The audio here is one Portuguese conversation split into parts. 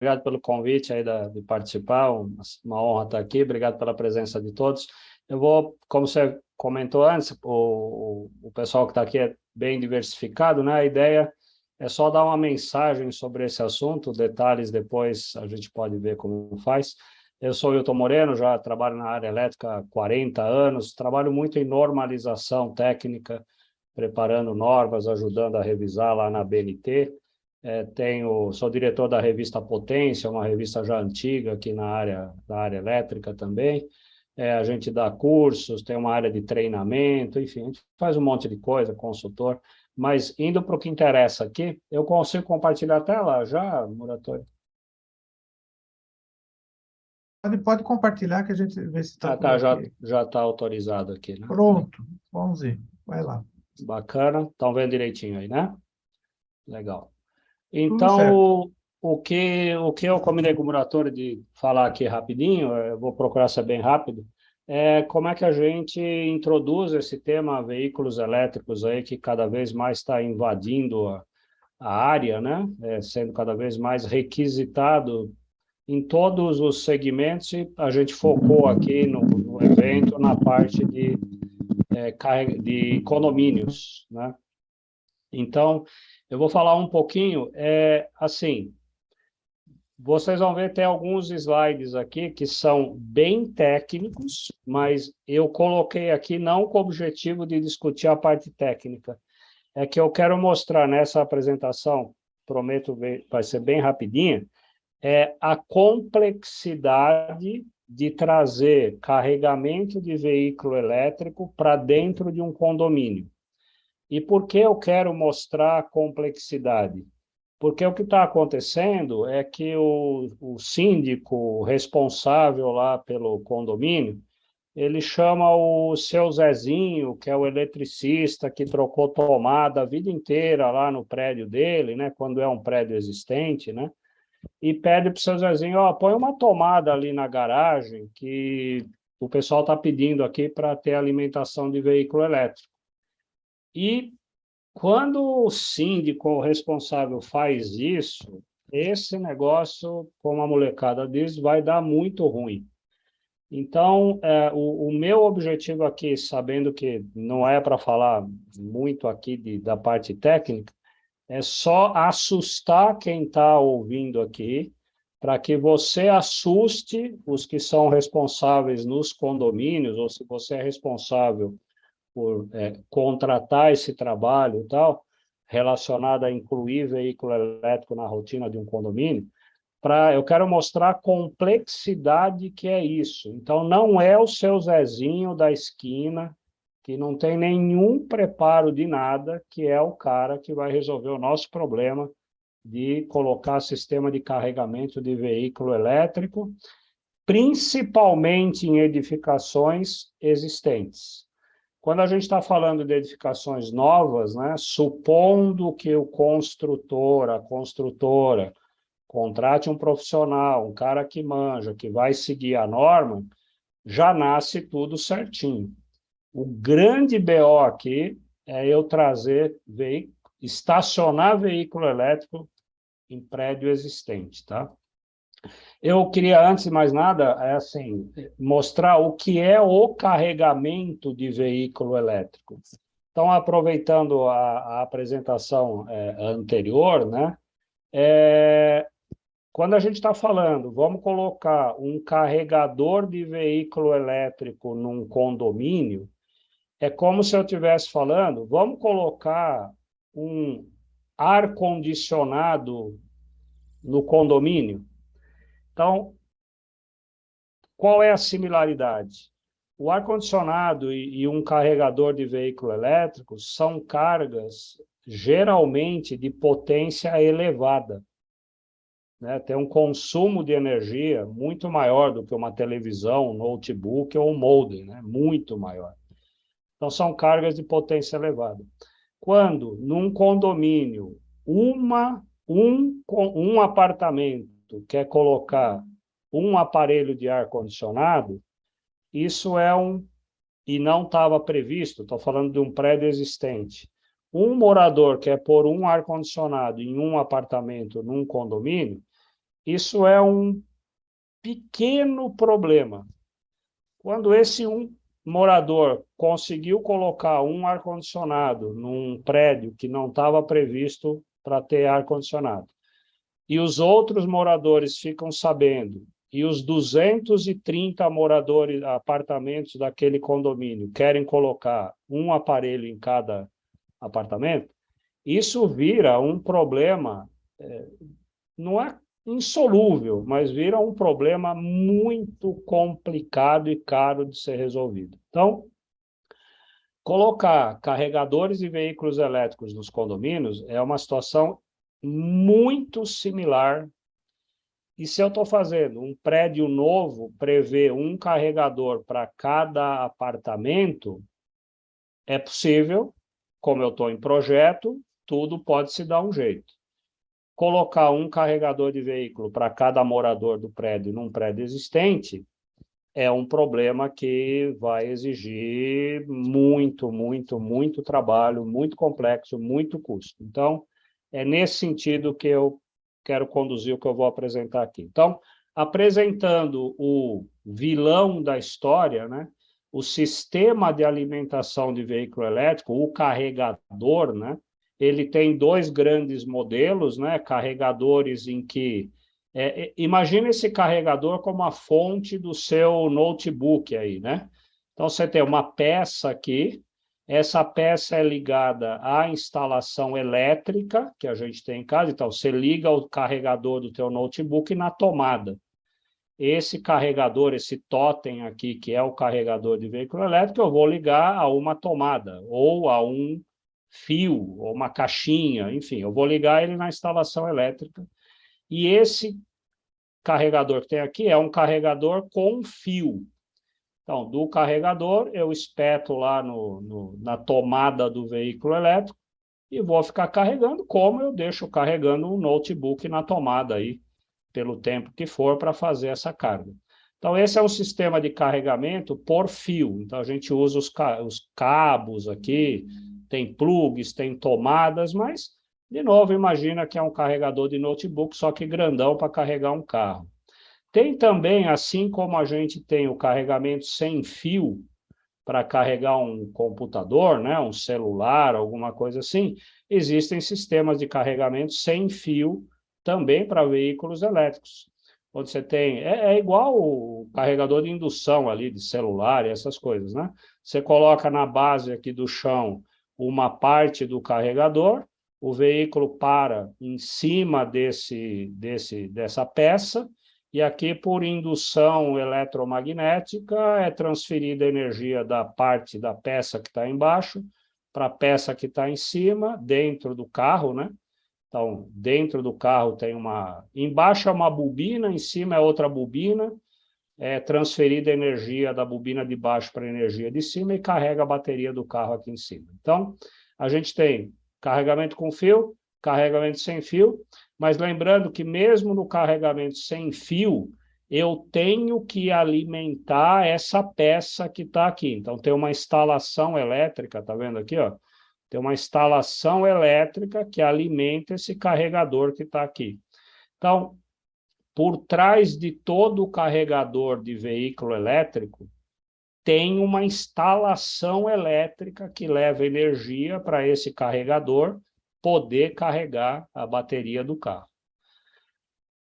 obrigado pelo convite aí de participar, uma honra estar aqui, obrigado pela presença de todos. Eu vou, como você comentou antes, o pessoal que está aqui é bem diversificado, né? A ideia é só dar uma mensagem sobre esse assunto, detalhes depois a gente pode ver como faz. Eu sou o Wilton Moreno, já trabalho na área elétrica há 40 anos, trabalho muito em normalização técnica, preparando normas, ajudando a revisar lá na BNT. Sou diretor da revista Potência, uma revista já antiga aqui na área elétrica também. A gente dá cursos, tem uma área de treinamento, enfim, a gente faz um monte de coisa, consultor. Mas indo para o que interessa aqui, eu consigo compartilhar a tela já, Muratori? Pode compartilhar que a gente vê se está tudo Tá, ok. já está autorizado aqui, né? Pronto, vamos ver. Vai lá. Bacana, estão vendo direitinho aí, né? Legal. Tudo certo. Então, o que eu combinei com o Muratori de falar aqui rapidinho, eu vou procurar ser bem rápido, é como é que a gente introduz esse tema veículos elétricos aí, que cada vez mais está invadindo a área, né? Sendo cada vez mais requisitado em todos os segmentos, e a gente focou aqui no evento na parte de condomínios, né? Então, eu vou falar um pouquinho, assim, vocês vão ver, tem alguns slides aqui que são bem técnicos, mas eu coloquei aqui não com o objetivo de discutir a parte técnica, é que eu quero mostrar nessa apresentação, prometo vai ser bem rapidinha, a complexidade de trazer carregamento de veículo elétrico para dentro de um condomínio. E por que eu quero mostrar a complexidade? Porque o que está acontecendo é que o síndico responsável lá pelo condomínio, ele chama o seu Zezinho, que é o eletricista que trocou tomada a vida inteira lá no prédio dele, né, quando é um prédio existente, né, e pede para o seu Zezinho, ó, põe uma tomada ali na garagem que o pessoal está pedindo aqui para ter alimentação de veículo elétrico. E quando o síndico ou responsável faz isso, esse negócio, como a molecada diz, vai dar muito ruim. Então, o meu objetivo aqui, sabendo que não é para falar muito aqui da parte técnica, é só assustar quem está ouvindo aqui, para que você assuste os que são responsáveis nos condomínios, ou se você é responsável por contratar esse trabalho e tal, relacionado a incluir veículo elétrico na rotina de um condomínio, eu quero mostrar a complexidade que é isso. Então, não é o seu Zezinho da esquina, que não tem nenhum preparo de nada, que é o cara que vai resolver o nosso problema de colocar sistema de carregamento de veículo elétrico, principalmente em edificações existentes. Quando a gente está falando de edificações novas, né, supondo que o construtor, a construtora, contrate um profissional, um cara que manja, que vai seguir a norma, já nasce tudo certinho. O grande BO aqui é eu estacionar veículo elétrico em prédio existente, tá? Eu queria, antes de mais nada, assim, mostrar o que é o carregamento de veículo elétrico. Então, aproveitando a apresentação anterior, né? Quando a gente está falando, vamos colocar um carregador de veículo elétrico num condomínio, é como se eu estivesse falando, vamos colocar um ar-condicionado no condomínio. Então, qual é a similaridade? O ar-condicionado e um carregador de veículo elétrico são cargas, geralmente, de potência elevada, né? Tem um consumo de energia muito maior do que uma televisão, um notebook ou um modem, né? Muito maior. Então, são cargas de potência elevada. Quando, num condomínio, um apartamento quer colocar um aparelho de ar-condicionado, isso e não estava previsto, estou falando de um prédio existente. Um morador quer pôr um ar-condicionado em um apartamento, num condomínio, Isso é um pequeno problema. Quando esse morador conseguiu colocar um ar-condicionado num prédio que não estava previsto para ter ar-condicionado, e os outros moradores ficam sabendo, e os 230 moradores, apartamentos daquele condomínio querem colocar um aparelho em cada apartamento, isso vira um problema, não é insolúvel, mas vira um problema muito complicado e caro de ser resolvido. Então, colocar carregadores de veículos elétricos nos condomínios é uma situação muito similar. E se eu estou fazendo um prédio novo, prevê um carregador para cada apartamento, é possível, como eu estou em projeto, tudo pode se dar um jeito. Colocar um carregador de veículo para cada morador do prédio num prédio existente é um problema que vai exigir muito trabalho, muito complexo, muito custo. Então, é nesse sentido que eu quero conduzir o que eu vou apresentar aqui. Então, apresentando o vilão da história, né? O sistema de alimentação de veículo elétrico, o carregador, né? Ele tem dois grandes modelos, né? Carregadores em que imagina esse carregador como a fonte do seu notebook aí, né? Então, você tem uma peça aqui, essa peça é ligada à instalação elétrica que a gente tem em casa, então você liga o carregador do teu notebook na tomada. Esse carregador, esse totem aqui, que é o carregador de veículo elétrico, eu vou ligar a uma tomada, ou a um fio, ou uma caixinha, enfim, eu vou ligar ele na instalação elétrica. E esse carregador que tem aqui é um carregador com fio. Então, do carregador, eu espeto lá na tomada do veículo elétrico e vou ficar carregando, como eu deixo carregando um notebook na tomada aí, pelo tempo que for para fazer essa carga. Então, esse é um sistema de carregamento por fio. Então, a gente usa os cabos aqui, tem plugs, tem tomadas, mas, de novo, imagina que é um carregador de notebook, só que grandão para carregar um carro. Tem também, assim como a gente tem o carregamento sem fio para carregar um computador, né, um celular, alguma coisa assim, existem sistemas de carregamento sem fio também para veículos elétricos. Onde você tem, é igual o carregador de indução ali, de celular e essas coisas, né? Você coloca na base aqui do chão uma parte do carregador, o veículo para em cima dessa peça, e aqui, por indução eletromagnética, é transferida a energia da parte da peça que está embaixo para a peça que está em cima, dentro do carro, né? Então, dentro do carro tem uma... Embaixo é uma bobina, em cima é outra bobina, é transferida a energia da bobina de baixo para a energia de cima e carrega a bateria do carro aqui em cima. Então, a gente tem carregamento com fio, carregamento sem fio, mas lembrando que mesmo no carregamento sem fio, eu tenho que alimentar essa peça que está aqui. Então, tem uma instalação elétrica, está vendo aqui, ó? Tem uma instalação elétrica que alimenta esse carregador que está aqui. Então, por trás de todo o carregador de veículo elétrico, tem uma instalação elétrica que leva energia para esse carregador poder carregar a bateria do carro.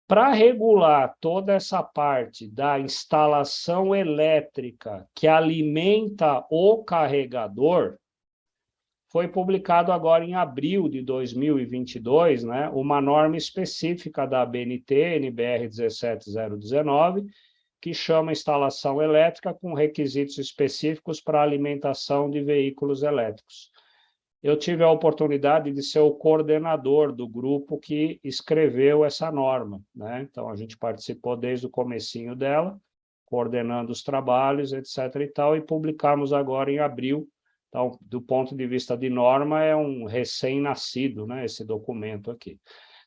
Para regular toda essa parte da instalação elétrica que alimenta o carregador, foi publicado agora em abril de 2022, né, uma norma específica da ABNT, NBR 17019, que chama instalação elétrica com requisitos específicos para alimentação de veículos elétricos. Eu tive a oportunidade de ser o coordenador do grupo que escreveu essa norma, né? Então, a gente participou desde o comecinho dela, coordenando os trabalhos, etc. e tal, e publicamos agora em abril. Então, do ponto de vista de norma, é um recém-nascido, né, esse documento aqui.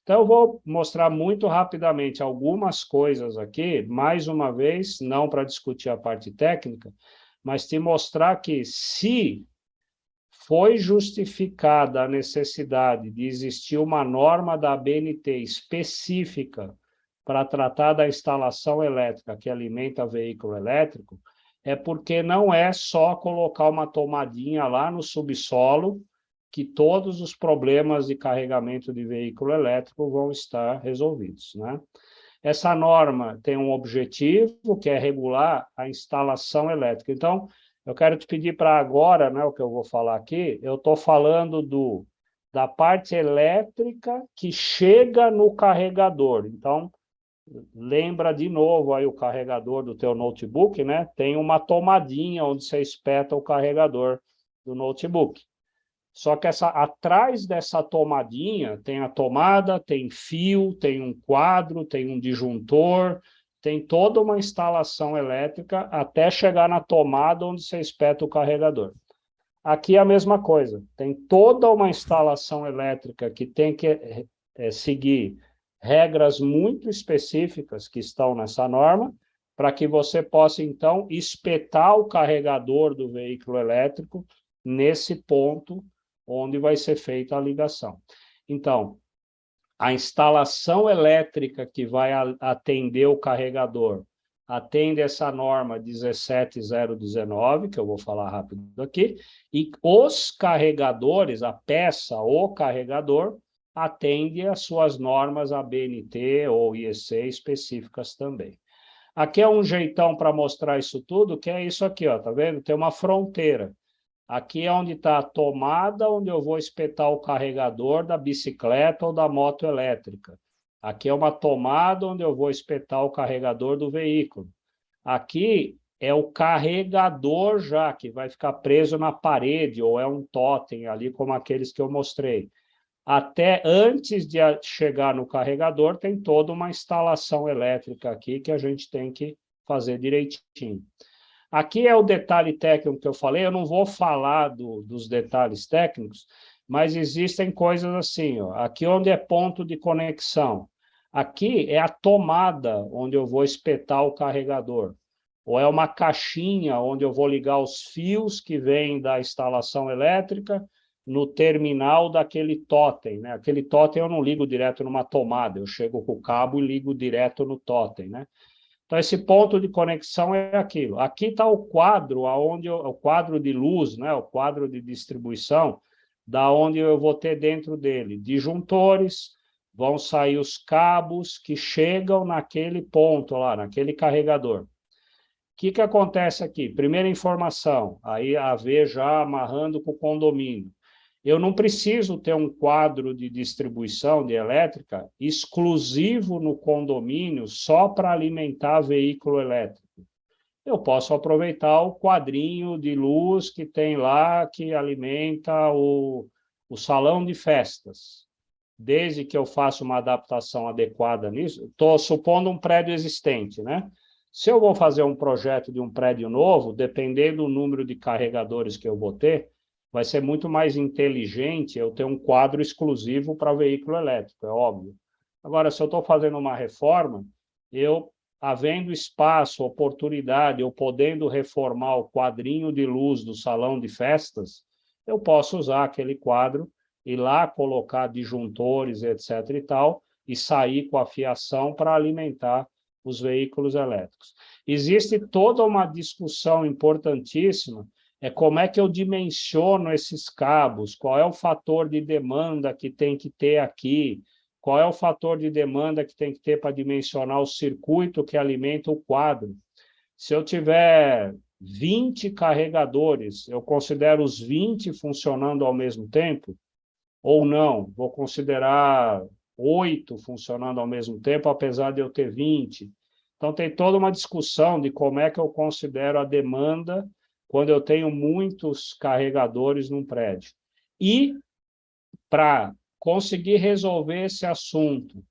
Então, eu vou mostrar muito rapidamente algumas coisas aqui, mais uma vez, não para discutir a parte técnica, mas te mostrar que se foi justificada a necessidade de existir uma norma da ABNT específica para tratar da instalação elétrica que alimenta veículo elétrico, é porque não é só colocar uma tomadinha lá no subsolo que todos os problemas de carregamento de veículo elétrico vão estar resolvidos, né? Essa norma tem um objetivo, que é regular a instalação elétrica. Então, eu quero te pedir para agora, né, o que eu vou falar aqui, eu estou falando da parte elétrica que chega no carregador. Então, lembra de novo aí o carregador do teu notebook, né? Tem uma tomadinha onde você espeta o carregador do notebook. Só que atrás dessa tomadinha tem a tomada, tem fio, tem um quadro, tem um disjuntor, tem toda uma instalação elétrica até chegar na tomada onde você espeta o carregador. Aqui é a mesma coisa, tem toda uma instalação elétrica que tem que seguir regras muito específicas que estão nessa norma, para que você possa, então, espetar o carregador do veículo elétrico nesse ponto onde vai ser feita a ligação. Então, a instalação elétrica que vai atender o carregador atende essa norma 17019, que eu vou falar rápido aqui, e os carregadores, a peça, o carregador, atende às suas normas ABNT ou IEC específicas também. Aqui é um jeitão para mostrar isso tudo, que é isso aqui, ó, tá vendo? Tem uma fronteira. Aqui é onde está a tomada, onde eu vou espetar o carregador da bicicleta ou da moto elétrica. Aqui é uma tomada onde eu vou espetar o carregador do veículo. Aqui é o carregador já, que vai ficar preso na parede, ou é um totem ali, como aqueles que eu mostrei. Até antes de chegar no carregador, tem toda uma instalação elétrica aqui que a gente tem que fazer direitinho. Aqui é o detalhe técnico que eu falei, eu não vou falar dos detalhes técnicos, mas existem coisas assim, ó, aqui onde é ponto de conexão, aqui é a tomada onde eu vou espetar o carregador, ou é uma caixinha onde eu vou ligar os fios que vêm da instalação elétrica no terminal daquele totem, né? Aquele totem eu não ligo direto numa tomada, eu chego com o cabo e ligo direto no totem, né? Então, esse ponto de conexão é aquilo. Aqui está o quadro, o quadro de luz, né? O quadro de distribuição, da onde eu vou ter dentro dele disjuntores, vão sair os cabos que chegam naquele ponto lá, naquele carregador. O que acontece aqui? Primeira informação, aí a V já amarrando com o condomínio. Eu não preciso ter um quadro de distribuição de elétrica exclusivo no condomínio só para alimentar veículo elétrico. Eu posso aproveitar o quadrinho de luz que tem lá, que alimenta o salão de festas. Desde que eu faça uma adaptação adequada nisso, estou supondo um prédio existente, né? Se eu vou fazer um projeto de um prédio novo, dependendo do número de carregadores que eu vou ter, vai ser muito mais inteligente eu ter um quadro exclusivo para veículo elétrico, é óbvio. Agora, se eu estou fazendo uma reforma, eu, havendo espaço, oportunidade, eu podendo reformar o quadrinho de luz do salão de festas, eu posso usar aquele quadro e lá colocar disjuntores, etc. e tal, e sair com a fiação para alimentar os veículos elétricos. Existe toda uma discussão importantíssima, é como é que eu dimensiono esses cabos, qual é o fator de demanda que tem que ter aqui, qual é o fator de demanda que tem que ter para dimensionar o circuito que alimenta o quadro. Se eu tiver 20 carregadores, eu considero os 20 funcionando ao mesmo tempo? Ou não? Vou considerar 8 funcionando ao mesmo tempo, apesar de eu ter 20. Então, tem toda uma discussão de como é que eu considero a demanda quando eu tenho muitos carregadores num prédio. E, para conseguir resolver esse assunto,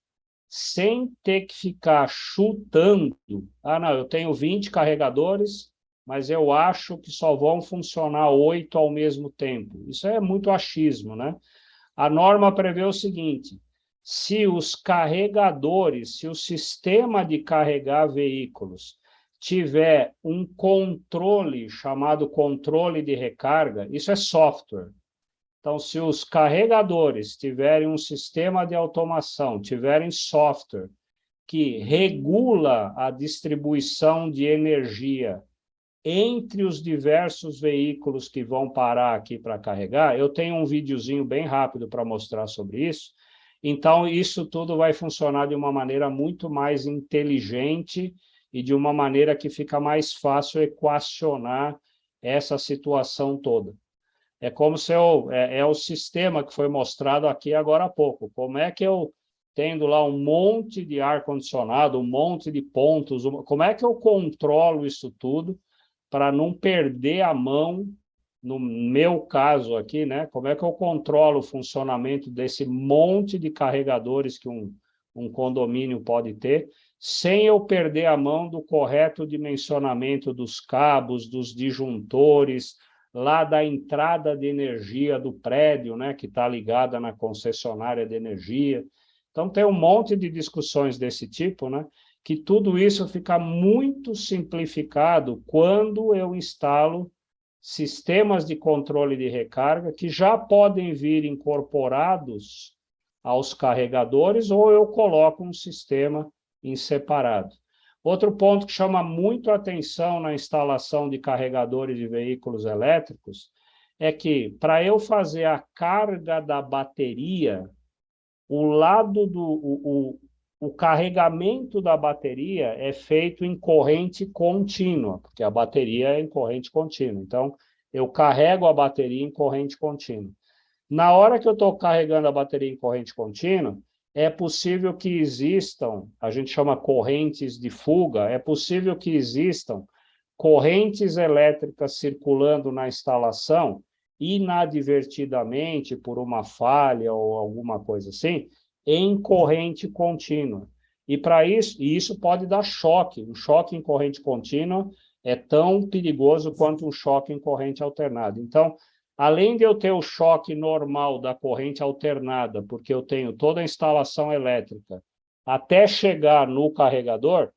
sem ter que ficar chutando, não, eu tenho 20 carregadores, mas eu acho que só vão funcionar 8 ao mesmo tempo. Isso é muito achismo, né? A norma prevê o seguinte: se os carregadores, se o sistema de carregar veículos tiver um controle chamado controle de recarga, isso é software. Então, se os carregadores tiverem um sistema de automação, tiverem software que regula a distribuição de energia entre os diversos veículos que vão parar aqui para carregar. Eu tenho um videozinho bem rápido para mostrar sobre isso. Então, isso tudo vai funcionar de uma maneira muito mais inteligente e de uma maneira que fica mais fácil equacionar essa situação toda. É como se é o sistema que foi mostrado aqui agora há pouco. Como é que eu, tendo lá um monte de ar-condicionado, um monte de pontos, como é que eu controlo isso tudo para não perder a mão, no meu caso aqui, né? Como é que eu controlo o funcionamento desse monte de carregadores que um condomínio pode ter, sem eu perder a mão do correto dimensionamento dos cabos, dos disjuntores, lá da entrada de energia do prédio, né, que está ligada na concessionária de energia. Então, tem um monte de discussões desse tipo, né, que tudo isso fica muito simplificado quando eu instalo sistemas de controle de recarga que já podem vir incorporados aos carregadores, ou eu coloco um sistema em separado. Outro ponto que chama muito a atenção na instalação de carregadores de veículos elétricos é que, para eu fazer a carga da bateria, o carregamento da bateria é feito em corrente contínua, porque a bateria é em corrente contínua. Então, eu carrego a bateria em corrente contínua. Na hora que eu estou carregando a bateria em corrente contínua, é possível que existam, a gente chama correntes de fuga, é possível que existam correntes elétricas circulando na instalação inadvertidamente por uma falha ou alguma coisa assim, em corrente contínua. E para isso, e isso pode dar choque. Um choque em corrente contínua é tão perigoso quanto um choque em corrente alternada. Então, além de eu ter o choque normal da corrente alternada, porque eu tenho toda a instalação elétrica, até chegar no carregador,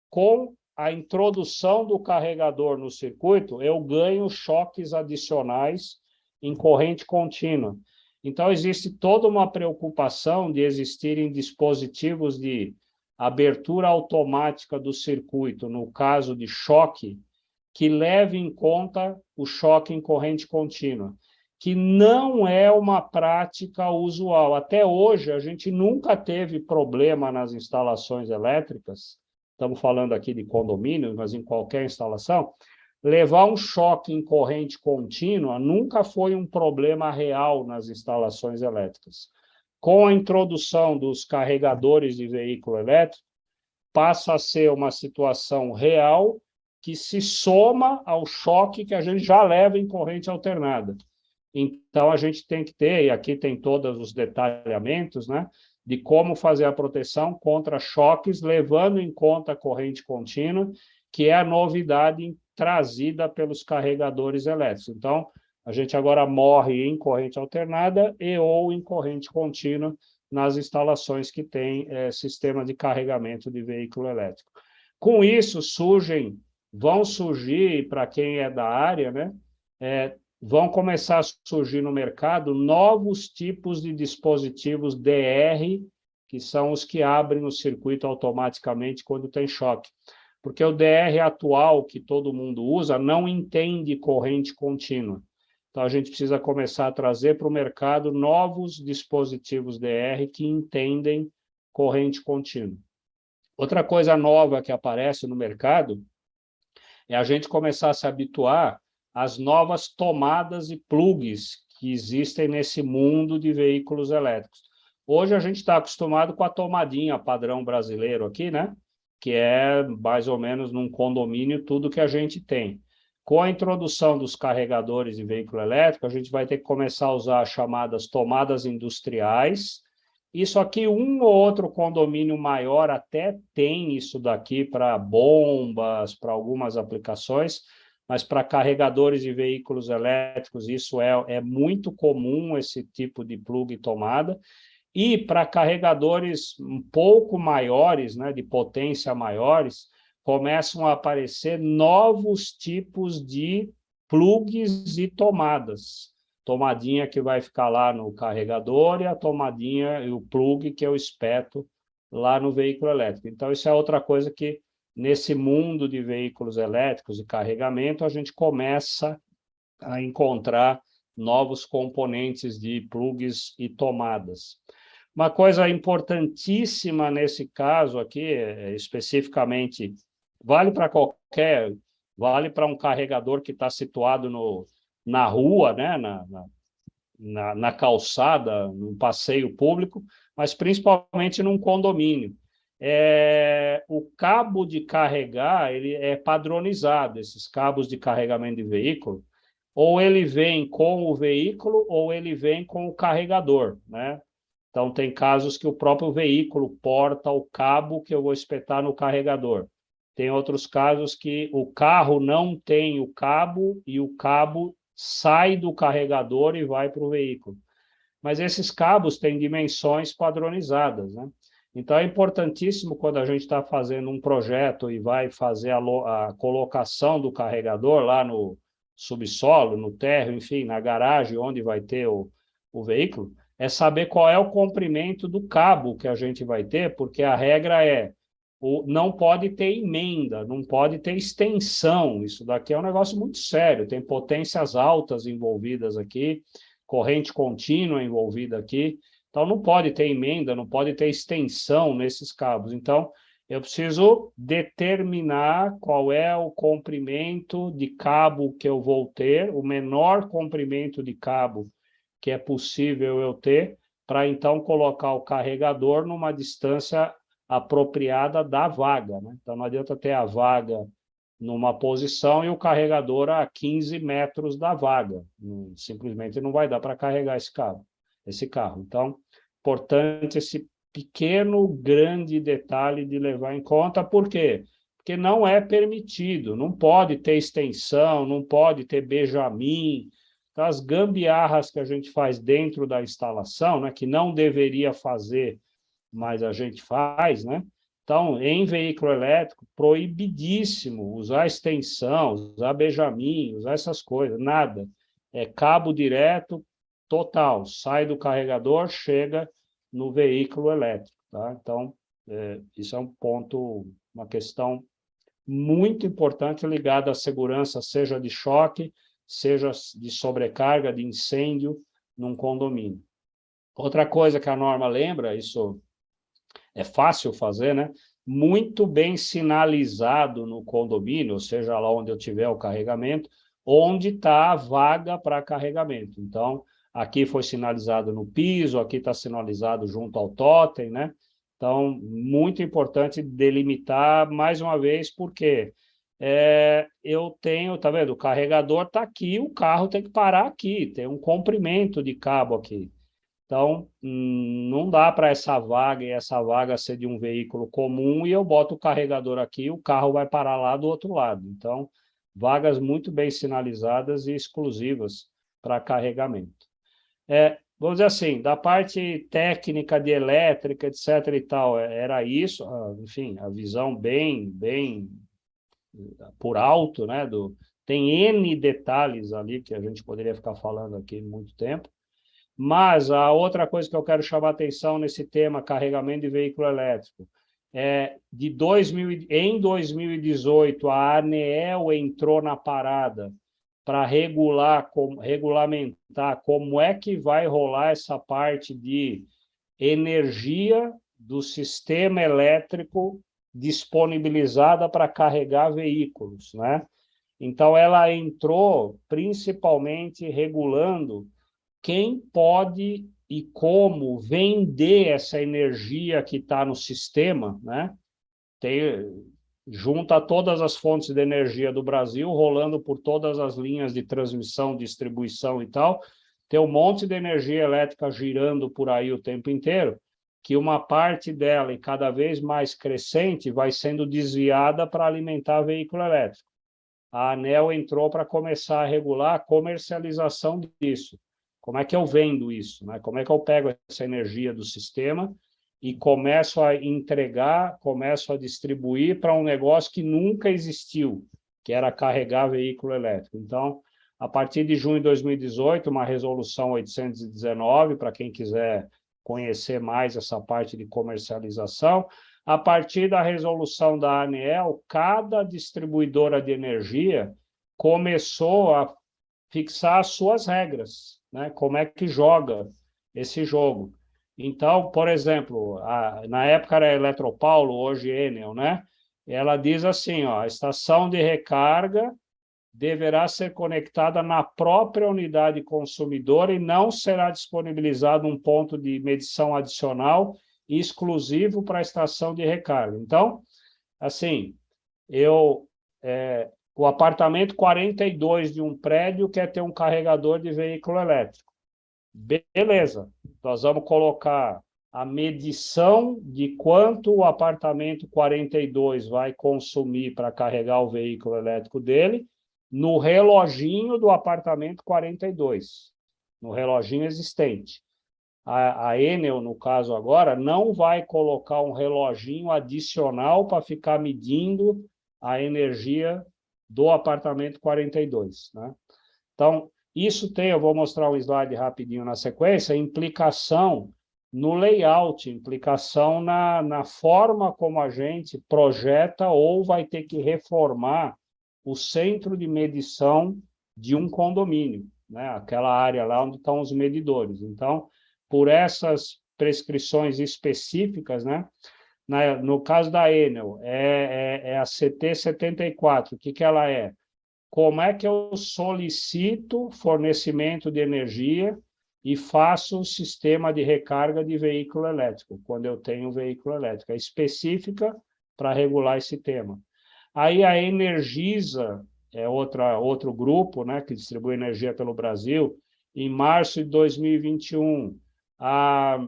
com a introdução do carregador no circuito, eu ganho choques adicionais em corrente contínua. Então, existe toda uma preocupação de existirem dispositivos de abertura automática do circuito, no caso de choque, que leve em conta o choque em corrente contínua, que não é uma prática usual. Até hoje, a gente nunca teve problema nas instalações elétricas, estamos falando aqui de condomínios, mas em qualquer instalação, levar um choque em corrente contínua nunca foi um problema real nas instalações elétricas. Com a introdução dos carregadores de veículo elétrico, passa a ser uma situação real que se soma ao choque que a gente já leva em corrente alternada. Então, a gente tem que ter, e aqui tem todos os detalhamentos, né, de como fazer a proteção contra choques, levando em conta a corrente contínua, que é a novidade trazida pelos carregadores elétricos. Então, a gente agora morre em corrente alternada e ou em corrente contínua nas instalações que têm sistema de carregamento de veículo elétrico. Com isso, vão surgir, para quem é da área, né, vão começar a surgir no mercado novos tipos de dispositivos DR, que são os que abrem o circuito automaticamente quando tem choque. Porque o DR atual, que todo mundo usa, não entende corrente contínua. Então, a gente precisa começar a trazer para o mercado novos dispositivos DR que entendem corrente contínua. Outra coisa nova que aparece no mercado é a gente começar a se habituar às novas tomadas e plugs que existem nesse mundo de veículos elétricos. Hoje, a gente está acostumado com a tomadinha padrão brasileiro aqui, né? Que é mais ou menos num condomínio tudo que a gente tem. Com a introdução dos carregadores de veículo elétrico, a gente vai ter que começar a usar as chamadas tomadas industriais. Isso aqui, um ou outro condomínio maior até tem isso daqui para bombas, para algumas aplicações, mas para carregadores de veículos elétricos, isso é muito comum, esse tipo de plug e tomada. E para carregadores um pouco maiores, né, de potência maiores, começam a aparecer novos tipos de plugs e tomadas. Tomadinha que vai ficar lá no carregador e a tomadinha e o plug que eu espeto lá no veículo elétrico. Então, isso é outra coisa que, nesse mundo de veículos elétricos e carregamento, a gente começa a encontrar novos componentes de plugs e tomadas. Uma coisa importantíssima nesse caso aqui, especificamente, vale para um carregador que está situado na rua, né, na calçada, num passeio público, mas principalmente num condomínio. O cabo de carregar ele é padronizado, esses cabos de carregamento de veículo, ou ele vem com o veículo ou ele vem com o carregador, né? Então, tem casos que o próprio veículo porta o cabo que eu vou espetar no carregador. Tem outros casos que o carro não tem o cabo e o cabo sai do carregador e vai para o veículo. Mas esses cabos têm dimensões padronizadas, né? Então, é importantíssimo quando a gente está fazendo um projeto e vai fazer a colocação do carregador lá no subsolo, no térreo, enfim, na garagem onde vai ter o veículo, é saber qual é o comprimento do cabo que a gente vai ter, porque a regra não pode ter emenda, não pode ter extensão. Isso daqui é um negócio muito sério, tem potências altas envolvidas aqui, corrente contínua envolvida aqui, então não pode ter emenda, não pode ter extensão nesses cabos. Então, eu preciso determinar qual é o comprimento de cabo que eu vou ter, o menor comprimento de cabo que é possível eu ter, para então colocar o carregador numa distância apropriada da vaga, né? Então, não adianta ter a vaga numa posição e o carregador a 15 metros da vaga. Simplesmente não vai dar para carregar esse carro. Então, importante esse pequeno, grande detalhe de levar em conta. Por quê? Porque não é permitido, não pode ter extensão, não pode ter benjamin, as gambiarras que a gente faz dentro da instalação, né, que não deveria fazer, mas a gente faz, né? Então, em veículo elétrico, proibidíssimo usar extensão, usar benjamin, usar essas coisas, nada. É cabo direto, total, sai do carregador, chega no veículo elétrico, tá? Então, isso é um ponto, uma questão muito importante ligada à segurança, seja de choque, seja de sobrecarga, de incêndio num condomínio. Outra coisa que a norma lembra, isso é fácil fazer, né? Muito bem sinalizado no condomínio, ou seja, lá onde eu tiver o carregamento, onde está a vaga para carregamento. Então, aqui foi sinalizado no piso, aqui está sinalizado junto ao totem, né? Então, muito importante delimitar mais uma vez, porque eu tenho, tá vendo? O carregador está aqui, o carro tem que parar aqui, tem um comprimento de cabo aqui. Então, não dá para essa vaga ser de um veículo comum e eu boto o carregador aqui, o carro vai parar lá do outro lado. Então, vagas muito bem sinalizadas e exclusivas para carregamento. Vamos dizer assim, da parte técnica de elétrica, etc. e tal, era isso, enfim, a visão bem por alto, né? Tem N detalhes ali que a gente poderia ficar falando aqui muito tempo. Mas a outra coisa que eu quero chamar a atenção nesse tema, carregamento de veículo elétrico, em 2018, a ANEEL entrou na parada para regulamentar como é que vai rolar essa parte de energia do sistema elétrico disponibilizada para carregar veículos, né? Então, ela entrou principalmente regulando quem pode e como vender essa energia que está no sistema, né? Junta todas as fontes de energia do Brasil, rolando por todas as linhas de transmissão, distribuição e tal, tem um monte de energia elétrica girando por aí o tempo inteiro, que uma parte dela, e cada vez mais crescente, vai sendo desviada para alimentar veículo elétrico. A ANEEL entrou para começar a regular a comercialização disso. Como é que eu vendo isso, né? Como é que eu pego essa energia do sistema e começo a entregar, começo a distribuir para um negócio que nunca existiu, que era carregar veículo elétrico. Então, a partir de junho de 2018, uma resolução 819, para quem quiser conhecer mais essa parte de comercialização. A partir da resolução da ANEEL, cada distribuidora de energia começou a fixar as suas regras, né? Como é que joga esse jogo. Então, por exemplo, na época era Eletropaulo, hoje Enel, né? Ela diz assim, ó, a estação de recarga deverá ser conectada na própria unidade consumidora e não será disponibilizado um ponto de medição adicional exclusivo para a estação de recarga. Então, assim, o apartamento 42 de um prédio quer ter um carregador de veículo elétrico. Beleza, nós vamos colocar a medição de quanto o apartamento 42 vai consumir para carregar o veículo elétrico dele no reloginho do apartamento 42, no reloginho existente. A Enel, no caso agora, não vai colocar um reloginho adicional para ficar medindo a energia do apartamento 42, né? Então, isso tem, eu vou mostrar um slide rapidinho na sequência, implicação no layout, implicação na forma como a gente projeta ou vai ter que reformar o centro de medição de um condomínio, né? Aquela área lá onde estão os medidores. Então, por essas prescrições específicas, né? No caso da Enel, é a CT 74. O que ela é? Como é que eu solicito fornecimento de energia e faço o sistema de recarga de veículo elétrico, quando eu tenho um veículo elétrico? É específica para regular esse tema. Aí a Energisa é outro grupo, né, que distribui energia pelo Brasil. Em março de 2021, a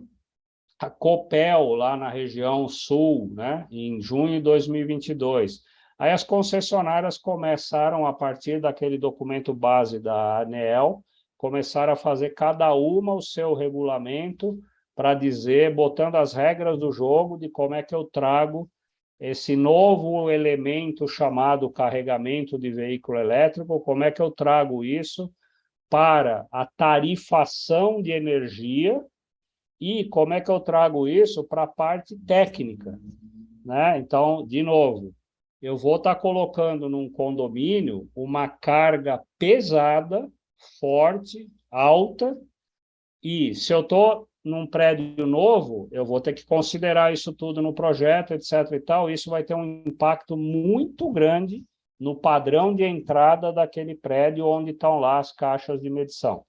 Copel, lá na região sul, né, em junho de 2022. Aí as concessionárias começaram, a partir daquele documento base da ANEEL, começaram a fazer cada uma o seu regulamento para dizer, botando as regras do jogo de como é que eu trago esse novo elemento chamado carregamento de veículo elétrico, como é que eu trago isso para a tarifação de energia e como é que eu trago isso para a parte técnica, né? Então, de novo, eu vou estar colocando num condomínio uma carga pesada, forte, alta, e se eu estou num prédio novo, eu vou ter que considerar isso tudo no projeto, etc. e tal. Isso vai ter um impacto muito grande no padrão de entrada daquele prédio onde estão lá as caixas de medição.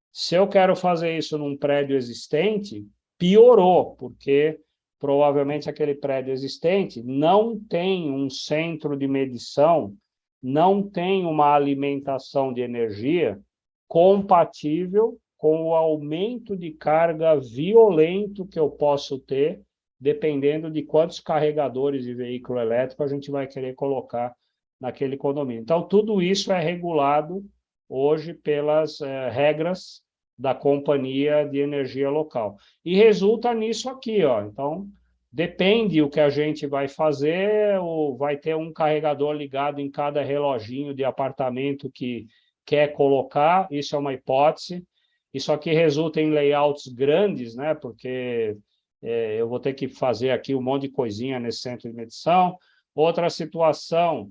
Se eu quero fazer isso num prédio existente, piorou, porque provavelmente aquele prédio existente não tem um centro de medição, não tem uma alimentação de energia compatível com o aumento de carga violento que eu posso ter, dependendo de quantos carregadores de veículo elétrico a gente vai querer colocar naquele condomínio. Então, tudo isso é regulado hoje pelas regras da companhia de energia local. E resulta nisso aqui, ó. Então, depende o que a gente vai fazer, ou vai ter um carregador ligado em cada reloginho de apartamento que quer colocar, isso é uma hipótese. Isso aqui resulta em layouts grandes, né? Porque eu vou ter que fazer aqui um monte de coisinha nesse centro de medição. Outra situação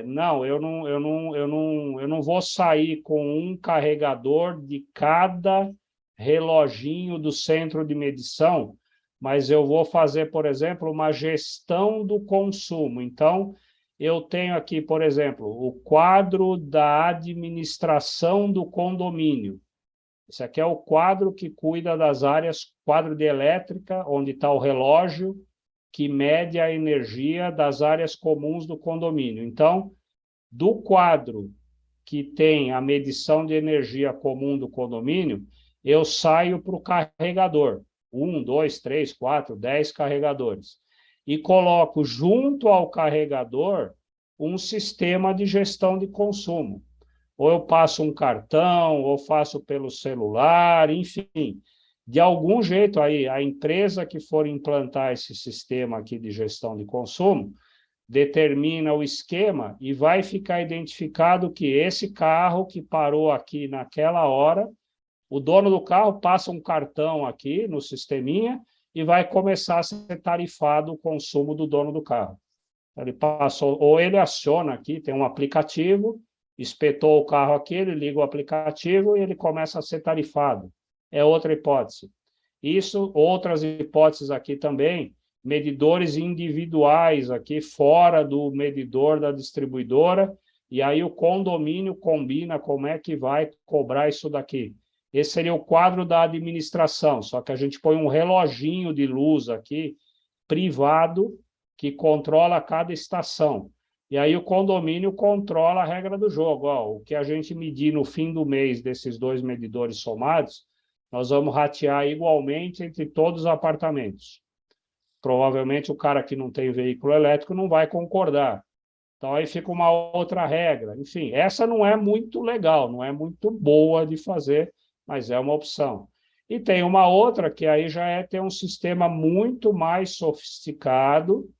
não, eu não vou sair com um carregador de cada reloginho do centro de medição, mas eu vou fazer, por exemplo, uma gestão do consumo. Então, eu tenho aqui, por exemplo, o quadro da administração do condomínio. Esse aqui é o quadro que cuida das áreas, quadro de elétrica, onde está o relógio, que mede a energia das áreas comuns do condomínio. Então, do quadro que tem a medição de energia comum do condomínio, eu saio para o carregador. 1, 2, 3, 4, 10 carregadores. E coloco junto ao carregador um sistema de gestão de consumo. Ou eu passo um cartão, ou faço pelo celular, enfim. De algum jeito, aí, a empresa que for implantar esse sistema aqui de gestão de consumo, determina o esquema e vai ficar identificado que esse carro que parou aqui naquela hora O dono do carro passa um cartão aqui no sisteminha e vai começar a ser tarifado o consumo do dono do carro. Ele passou, ou ele aciona aqui, tem um aplicativo, espetou o carro aqui, ele liga o aplicativo e ele começa a ser tarifado. É outra hipótese. Isso, outras hipóteses aqui também, medidores individuais aqui fora do medidor da distribuidora, e aí o condomínio combina como é que vai cobrar isso daqui. Esse seria o quadro da administração, só que a gente põe um reloginho de luz aqui, privado, que controla cada estação. E aí o condomínio controla a regra do jogo. Ó, o que a gente medir no fim do mês desses dois medidores somados, nós vamos ratear igualmente entre todos os apartamentos. Provavelmente o cara que não tem veículo elétrico não vai concordar. Então aí fica uma outra regra. Enfim, essa não é muito legal, não é muito boa de fazer, mas é uma opção. E tem uma outra que aí já é ter um sistema muito mais sofisticado,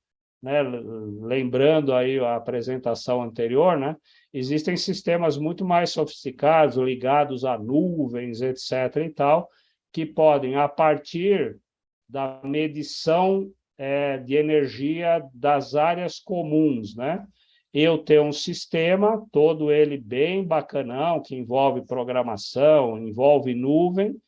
né? Lembrando aí a apresentação anterior, né? Existem sistemas muito mais sofisticados, ligados a nuvens, etc. e tal, que podem, a partir da medição de energia das áreas comuns, né? Eu ter um sistema, todo ele bem bacanão, que envolve programação, envolve nuvem,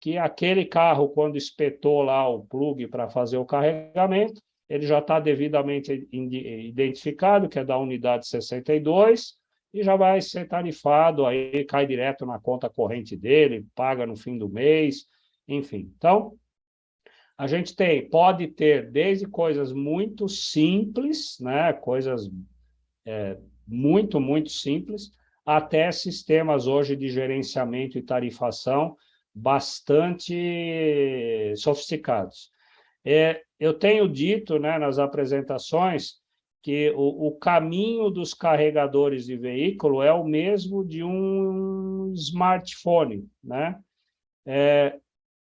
que aquele carro, quando espetou lá o plug para fazer o carregamento, ele já está devidamente identificado, que é da unidade 62, e já vai ser tarifado, aí cai direto na conta corrente dele, paga no fim do mês, enfim. Então, a gente pode ter desde coisas muito simples, né, coisas muito, muito simples, até sistemas hoje de gerenciamento e tarifação bastante sofisticados. Eu tenho dito, né, nas apresentações que o caminho dos carregadores de veículo é o mesmo de um smartphone, né?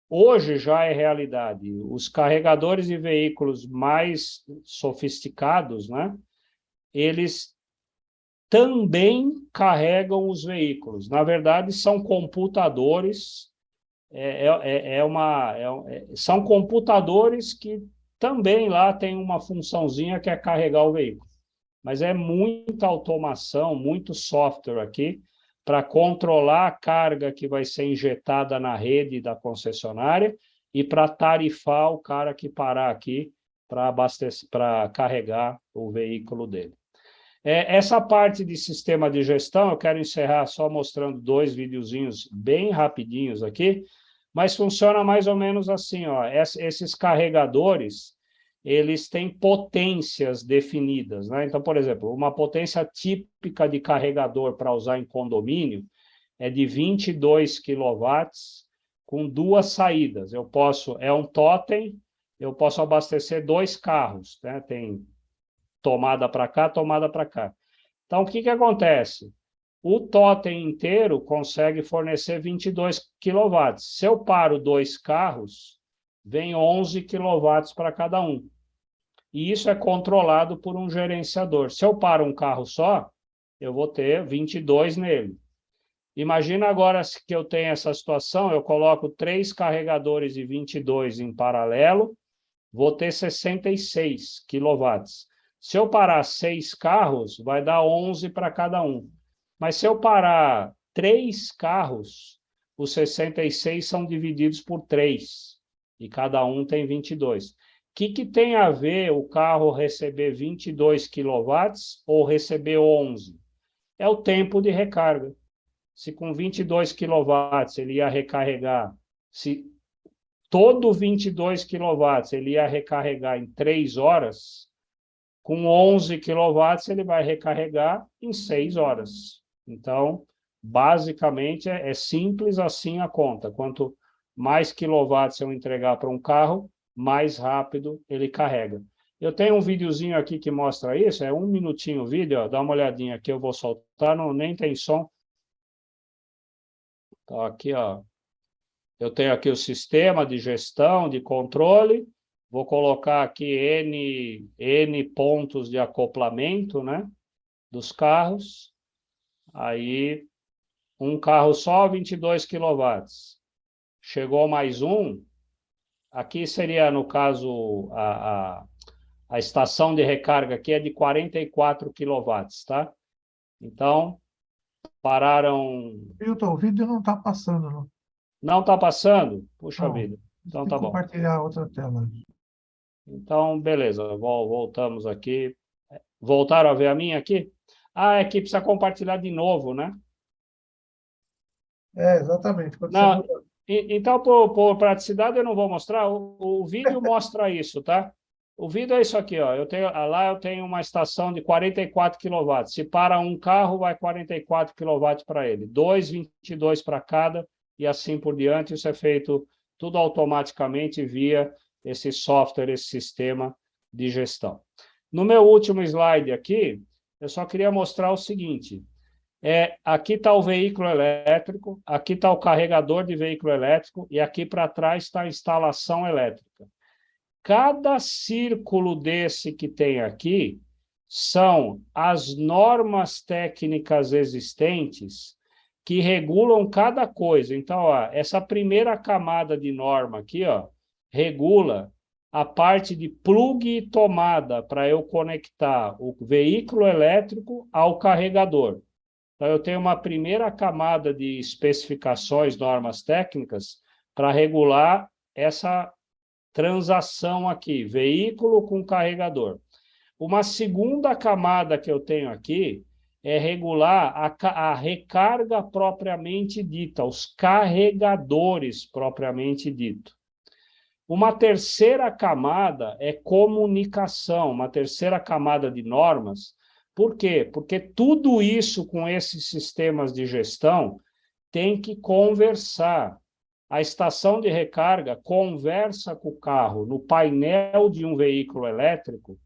Hoje já é realidade. Os carregadores de veículos mais sofisticados, né, eles também carregam os veículos. Na verdade, são computadores, são computadores que também lá tem uma funçãozinha que é carregar o veículo. Mas é muita automação, muito software aqui para controlar a carga que vai ser injetada na rede da concessionária e para tarifar o cara que parar aqui para carregar o veículo dele. Essa parte de sistema de gestão, eu quero encerrar só mostrando dois videozinhos bem rapidinhos aqui, mas funciona mais ou menos assim, ó. Esses carregadores, eles têm potências definidas, né? Então, por exemplo, uma potência típica de carregador para usar em condomínio é de 22 kW com duas saídas. É um totem, eu posso abastecer dois carros, né? Tem tomada para cá, tomada para cá. Então, o que acontece? O totem inteiro consegue fornecer 22 kW. Se eu paro dois carros, vem 11 kW para cada um. E isso é controlado por um gerenciador. Se eu paro um carro só, eu vou ter 22 nele. Imagina agora que eu tenho essa situação, eu coloco 3 carregadores de 22 em paralelo, vou ter 66 kW. Se eu parar 6 carros, vai dar 11 para cada um. Mas se eu parar 3 carros, os 66 são divididos por 3, e cada um tem 22. O que tem a ver o carro receber 22 kW ou receber 11? É o tempo de recarga. Se com 22 kW ele ia recarregar, se todo 22 kW ele ia recarregar em 3 horas, com 11 kW ele vai recarregar em 6 horas. Então, basicamente, é simples assim a conta. Quanto mais quilowatts eu entregar para um carro, mais rápido ele carrega. Eu tenho um videozinho aqui que mostra isso, é 1 minutinho o vídeo, ó, dá uma olhadinha aqui, eu vou soltar, não, nem tem som. Então, aqui, ó, eu tenho aqui o sistema de gestão, de controle, vou colocar aqui N pontos de acoplamento, né, dos carros. Aí, um carro só, 22 kW. chegou mais um, aqui seria, no caso, a estação de recarga aqui é de 44 quilowatts, tá? Então, pararam... Milton, o vídeo não está passando, não. Não está passando? Puxa Não. vida. Tem Então, que tá bom. compartilhar a outra tela. Então, beleza. Voltamos aqui. Voltaram a ver a minha aqui? Ah, é que precisa compartilhar de novo, né? É, exatamente. Quando você Não, muda. então, por praticidade, eu não vou mostrar. O vídeo mostra isso, tá? O vídeo é isso aqui, ó. Lá eu tenho uma estação de 44 quilowatts. Se para um carro, vai 44 quilowatts para ele. 22 para cada e assim por diante. Isso é feito tudo automaticamente via esse software, esse sistema de gestão. No meu último slide aqui, eu só queria mostrar o seguinte. Aqui está o veículo elétrico, aqui está o carregador de veículo elétrico e aqui para trás está a instalação elétrica. Cada círculo desse que tem aqui são as normas técnicas existentes que regulam cada coisa. Então, ó, essa primeira camada de norma aqui, ó, regula a parte de plug e tomada para eu conectar o veículo elétrico ao carregador. Então, eu tenho uma primeira camada de especificações, normas técnicas, para regular essa transação aqui, veículo com carregador. Uma segunda camada que eu tenho aqui é regular a recarga propriamente dita, os carregadores propriamente dito. Uma terceira camada é comunicação, uma terceira camada de normas. Por quê? Porque tudo isso com esses sistemas de gestão tem que conversar. A estação de recarga conversa com o carro. No painel de um veículo elétrico,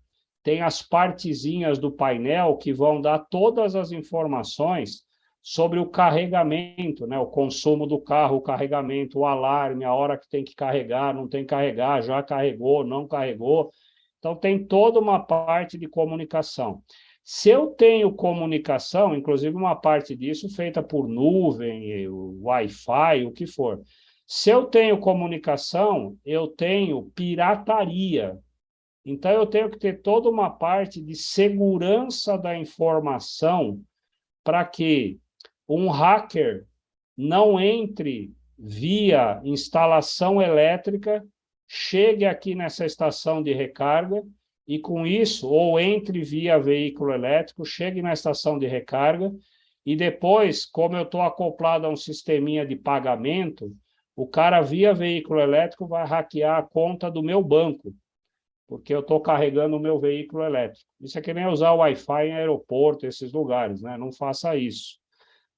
tem as partezinhas do painel que vão dar todas as informações sobre o carregamento, né? O consumo do carro, o carregamento, o alarme, a hora que tem que carregar, não tem que carregar, já carregou, não carregou. Então, tem toda uma parte de comunicação. Se eu tenho comunicação, inclusive uma parte disso feita por nuvem, Wi-Fi, o que for. Se eu tenho comunicação, eu tenho pirataria. Então, eu tenho que ter toda uma parte de segurança da informação para que um hacker não entre via instalação elétrica, chegue aqui nessa estação de recarga e, com isso, ou entre via veículo elétrico, chegue na estação de recarga e depois, como eu estou acoplado a um sisteminha de pagamento, o cara, via veículo elétrico, vai hackear a conta do meu banco, porque eu estou carregando o meu veículo elétrico. Isso é que nem usar o Wi-Fi em aeroporto, esses lugares, né? Não faça isso.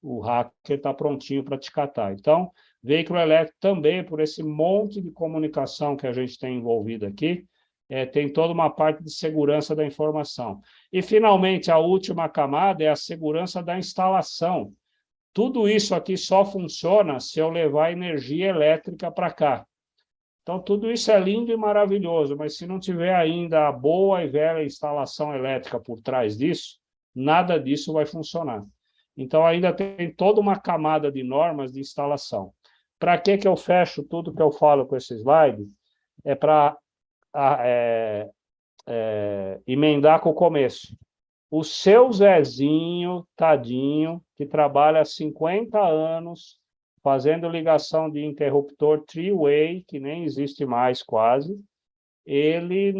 O hacker está prontinho para te catar. Então, veículo elétrico também, por esse monte de comunicação que a gente tem envolvido aqui, tem toda uma parte de segurança da informação. E, finalmente, a última camada é a segurança da instalação. Tudo isso aqui só funciona se eu levar energia elétrica para cá. Então, tudo isso é lindo e maravilhoso, mas se não tiver ainda a boa e velha instalação elétrica por trás disso, nada disso vai funcionar. Então, ainda tem toda uma camada de normas de instalação. Para que eu fecho tudo que eu falo com esse slide? É para emendar com o começo. O seu Zezinho, tadinho, que trabalha há 50 anos fazendo ligação de interruptor three-way, que nem existe mais quase, ele,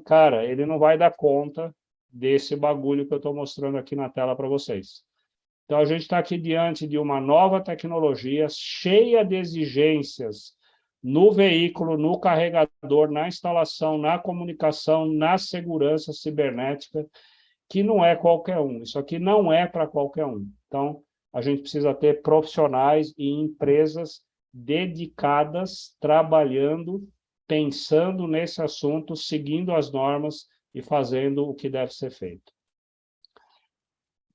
cara, ele não vai dar conta desse bagulho que eu estou mostrando aqui na tela para vocês. Então, a gente está aqui diante de uma nova tecnologia cheia de exigências no veículo, no carregador, na instalação, na comunicação, na segurança cibernética, que não é qualquer um. Isso aqui não é para qualquer um. Então, a gente precisa ter profissionais e empresas dedicadas, trabalhando, pensando nesse assunto, seguindo as normas e fazendo o que deve ser feito.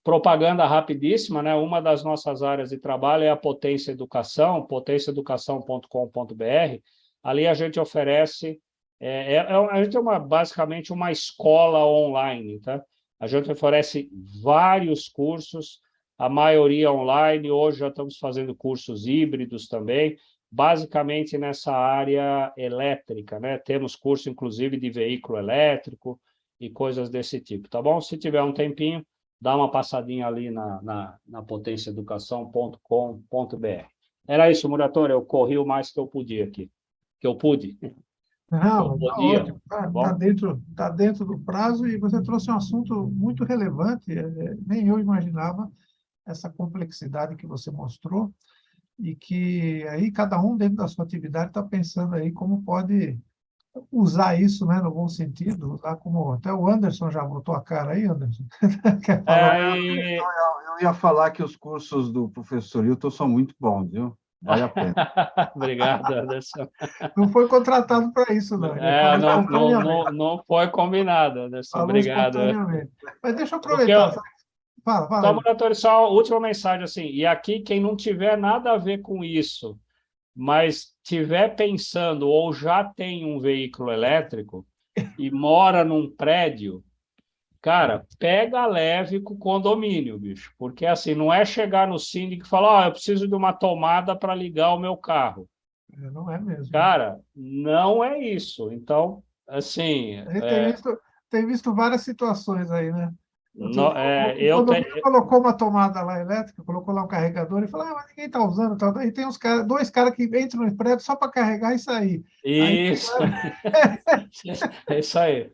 Propaganda rapidíssima, né? Uma das nossas áreas de trabalho é a Potência Educação, potenciaeducação.com.br. Ali a gente oferece, a gente é basicamente uma escola online, tá? A gente oferece vários cursos, a maioria online, hoje já estamos fazendo cursos híbridos também, basicamente nessa área elétrica, né? Temos curso, inclusive, de veículo elétrico e coisas desse tipo, tá bom? Se tiver um tempinho, dá uma passadinha ali na potenciaeducação.com.br. Era isso, Muratori, eu corri o mais que eu podia aqui. Que eu pude, que eu Não, está podia, ótimo, tá está bom? dentro, tá dentro do prazo e você trouxe um assunto muito relevante, nem eu imaginava essa complexidade que você mostrou e que aí cada um dentro da sua atividade está pensando aí como pode usar isso, né, no bom sentido, usar como até o Anderson já botou a cara aí, Anderson, quer falar? É, Eu ia falar que os cursos do professor Hilton são muito bons, viu? Vale a pena. Obrigado, Anderson. Não foi contratado para isso, não, ele falou espontaneamente, Não foi combinado, Anderson. falou Obrigado. espontaneamente. Mas deixa eu O que aproveitar, eu, fala Então, aí. Muratori, só a última mensagem assim. E aqui, quem não tiver nada a ver com isso, mas tiver pensando ou já tem um veículo elétrico e mora num prédio, cara, pega leve com o condomínio, bicho. Porque assim, não é chegar no síndico e falar, eu preciso de uma tomada para ligar o meu carro. Não é mesmo, né? Cara, não é isso. Então, assim, A gente tem visto várias situações aí, né? O eu condomínio tenho. colocou uma tomada lá elétrica, colocou lá um carregador e falou, mas ninguém está usando. Tal. E tem dois caras que entram no prédio só para carregar e sair. Aí Isso, é isso aí.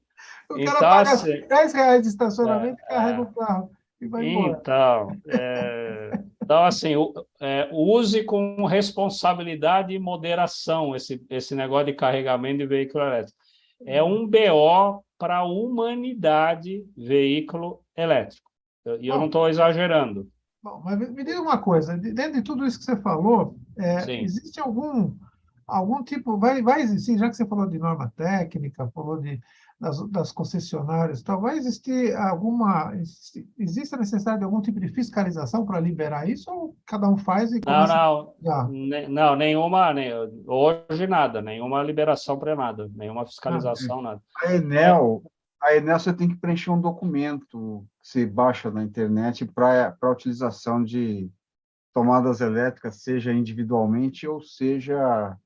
o cara Então, paga assim, R$ 10 de estacionamento e carrega é, o carro e vai embora. então, assim, use com responsabilidade e moderação esse negócio de carregamento de veículo elétrico. É um BO para a humanidade veículo elétrico. E eu não Bom, estou exagerando. bom, mas me diga uma coisa, dentro de tudo isso que você falou, Sim. existe algum tipo, vai existir, já que você falou de norma técnica, falou das concessionárias, e tal, vai existir existe a necessidade de algum tipo de fiscalização para liberar isso, ou cada um faz e Não, começa a não, já? não, nenhuma, hoje nada, nenhuma liberação para nada, nenhuma Nada. fiscalização, nada. A É, Enel, a Enel você tem que preencher um documento que você baixa na internet para utilização de tomadas elétricas, seja individualmente ou seja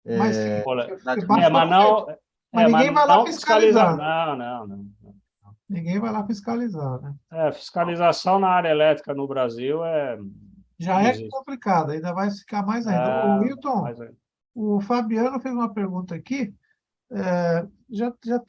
Mas olha, você baixa o mas documento, não, mas ninguém vai mas lá não fiscaliza, fiscalizar. não. Ninguém vai lá fiscalizar, né? Fiscalização na área elétrica no Brasil Já não é existe. complicado, ainda vai ficar mais ainda. O Wilton, Mas, o Fabiano fez uma pergunta aqui.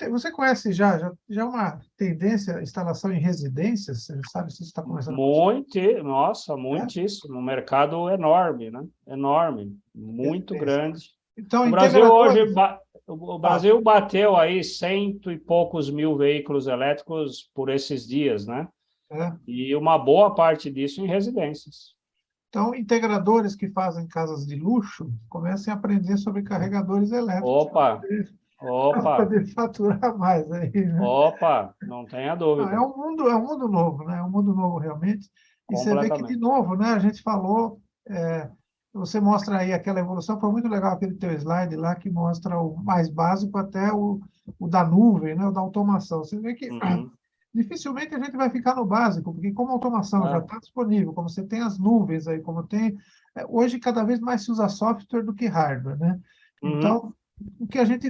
Você conhece já uma tendência à instalação em residências? Você sabe se isso está começando a acontecer? nossa, Né? muitíssimo, um mercado enorme, né? Enorme, muito Residência. grande. Então, O Brasil hoje, integradores. o Ah, Brasil bateu aí cento e poucos mil veículos elétricos por esses dias, né? é. E uma boa parte disso em residências. Então, integradores que fazem casas de luxo comecem a aprender sobre carregadores elétricos Opa, para opa, poder faturar mais aí, né? opa, não tenha Não, dúvida, é um mundo novo, né? É um mundo novo realmente. E você vê que, de completamente. novo, né? A gente falou, você mostra aí aquela evolução, foi muito legal aquele teu slide lá que mostra o mais básico até o da nuvem, né? O da automação. Você vê que Uhum. dificilmente a gente vai ficar no básico, porque como a automação já Ah, está disponível, como você tem as nuvens aí, como tem... Hoje, cada vez mais se usa software do que hardware, né? uhum. Então, o que a gente,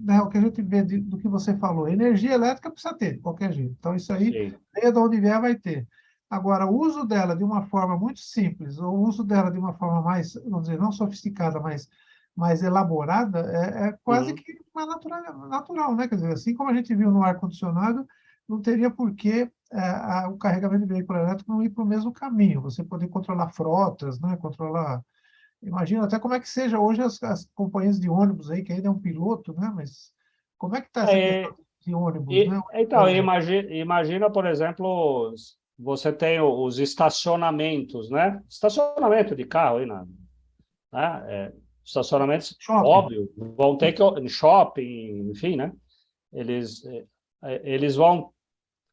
né, o que a gente vê do que você falou, energia elétrica precisa ter, de qualquer jeito. Então, isso aí, Sim. venha de onde vier, vai ter. Agora, o uso dela de uma forma muito simples, ou o uso dela de uma forma mais, vamos dizer, não sofisticada, mas mais elaborada, é quase Uhum. que uma natural, né? Quer dizer, assim como a gente viu no ar-condicionado, não teria por que o carregamento de veículo elétrico não ir para o mesmo caminho. Você poder controlar frotas, né? Controlar. Imagina até como é que seja hoje as companhias de ônibus aí, que ainda é um piloto, né? Mas como é que está essa questão É, de ônibus, né? então, imagina, por exemplo, você tem os estacionamentos, né? Estacionamento de carro aí, né? Estacionamentos, Shopping. óbvio, vão ter que, em shopping, enfim, né? Eles, eles vão,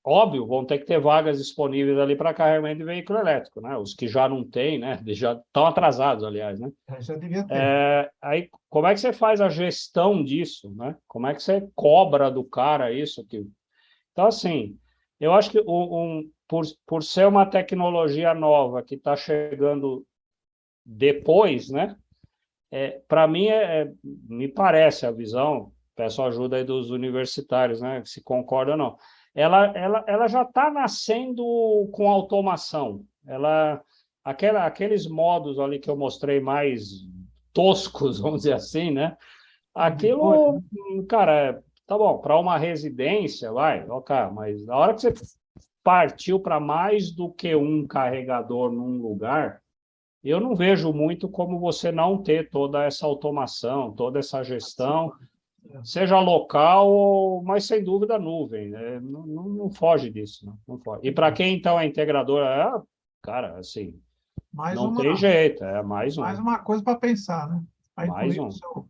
óbvio, vão ter que ter vagas disponíveis ali para carregamento de veículo elétrico, né? Os que já não têm, né? Já estão atrasados, aliás, né? Já devia ter. Aí, como é que você faz a gestão disso, né? Como é que você cobra do cara isso? Então, assim, eu acho que por ser uma tecnologia nova que está chegando depois, né? Para mim, me parece a visão, peço ajuda aí dos universitários, né, se concordam ou não, ela já está nascendo com automação. Aqueles modos ali que eu mostrei mais toscos, vamos dizer assim, né? Aquilo, cara, tá bom, para uma residência, vai, ok, mas na hora que você partiu para mais do que um carregador num lugar, eu não vejo muito como você não ter toda essa automação, toda essa gestão, seja local, mas sem dúvida nuvem, né? Não foge disso, não foge. E para quem então é integradora, cara, assim, Mais não tem jeito, é mais um, uma coisa para pensar, né? Para mais incluir um, o seu.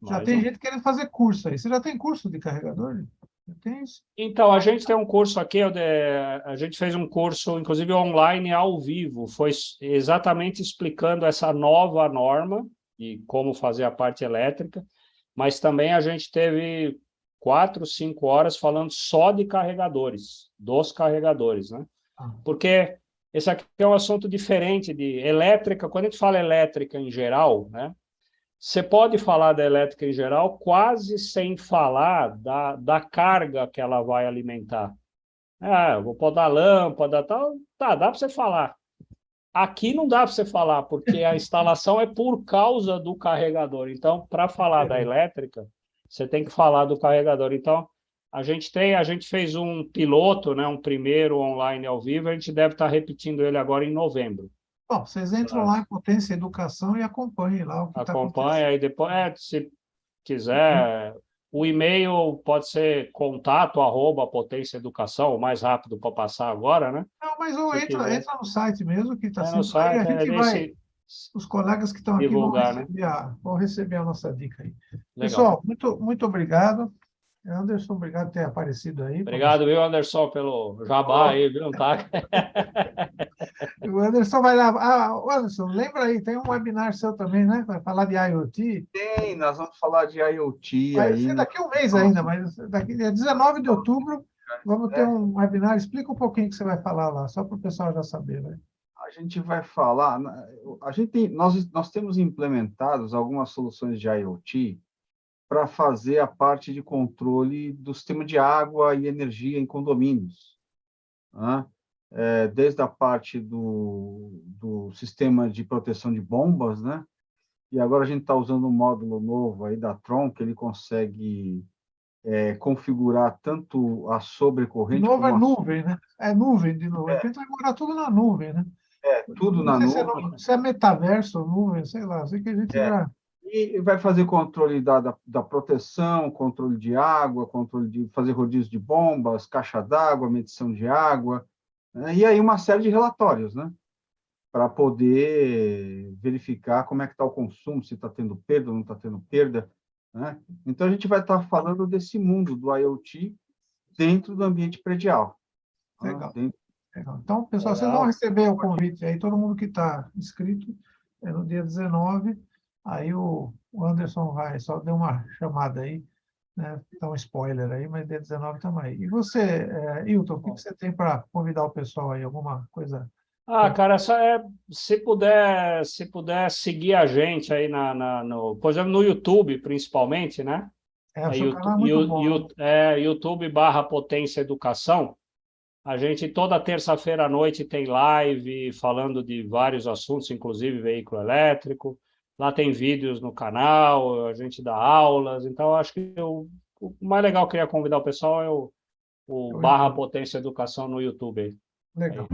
Já mais tem um. gente querendo fazer curso aí. Você já tem curso de carregador? Já tem isso? Então, a gente tem um curso aqui, a gente fez um curso, inclusive online, ao vivo, foi exatamente explicando essa nova norma e como fazer a parte elétrica, mas também a gente teve 4, 5 horas falando só de carregadores, dos carregadores, né? Ah, Porque esse aqui é um assunto diferente de elétrica, quando a gente fala elétrica em geral, né? Você pode falar da elétrica em geral quase sem falar da carga que ela vai alimentar. Eu vou pôr da lâmpada, tal, tá, dá para você falar. Aqui não dá para você falar, porque a instalação é por causa do carregador. Então, para falar da elétrica, você tem que falar do carregador. Então, a gente fez um piloto, né, um primeiro online ao vivo, a gente deve estar repetindo ele agora em novembro. bom, vocês entram lá em Potência Educação e acompanhem lá o que está acontecendo. Acompanha e depois, se quiser, o e-mail pode ser contato@Potência Educação, o mais rápido para passar agora, né? Não, mas Se quiser, entra no site mesmo, que está no sempre lá, e a site, gente vai, se os colegas que estão aqui divulgar, né? vão receber a nossa dica aí. Legal. Pessoal, muito obrigado. Anderson, obrigado por ter aparecido aí. Obrigado, viu, Anderson, pelo jabá aí, viu? Tá? O Anderson vai lá. Ah, Anderson, lembra aí, tem um webinar seu também, né? Vai falar de IoT. Tem, nós vamos falar de IoT Vai aí. ser daqui a um mês ainda, mas daqui dia 19 de outubro vamos ter um webinar. Explica um pouquinho o que você vai falar lá, só para o pessoal já saber, né? A gente vai falar, nós temos implementados algumas soluções de IoT para fazer a parte de controle do sistema de água e energia em condomínios, né? Desde a parte do sistema de proteção de bombas, né? E agora a gente está usando um módulo novo aí da Tron, que ele consegue configurar tanto a De sobrecorrente novo é como nuvem, né? É nuvem de novo. A gente vai agora tudo na nuvem, né? tudo Não na sei nuvem. se é metaverso ou nuvem, sei lá. Sei que a gente já. E vai fazer controle da proteção, controle de água, controle de fazer rodízio de bombas, caixa d'água, medição de água, né? E aí uma série de relatórios, né? Para poder verificar como é que está o consumo, se está tendo perda ou não está tendo perda, né? Então, a gente vai estar falando desse mundo do IoT dentro do ambiente predial. Legal. Dentro... Legal. Então, pessoal, vocês vão Legal. receber o convite aí, todo mundo que está inscrito, no dia 19. Aí o Anderson vai, só deu uma chamada aí, né? Dá um spoiler aí, mas dia 19 estamos aí. E você, Hilton, o que você tem para convidar o pessoal aí? Alguma coisa? Cara, se puder seguir a gente aí por exemplo, no YouTube, principalmente, né? O seu canal é muito bom. YouTube/Potência Educação. A gente toda terça-feira à noite tem live falando de vários assuntos, inclusive veículo elétrico. Lá tem vídeos no canal, a gente dá aulas. Então, acho que o mais legal que eu queria convidar o pessoal é o /Potência Educação no YouTube. Legal.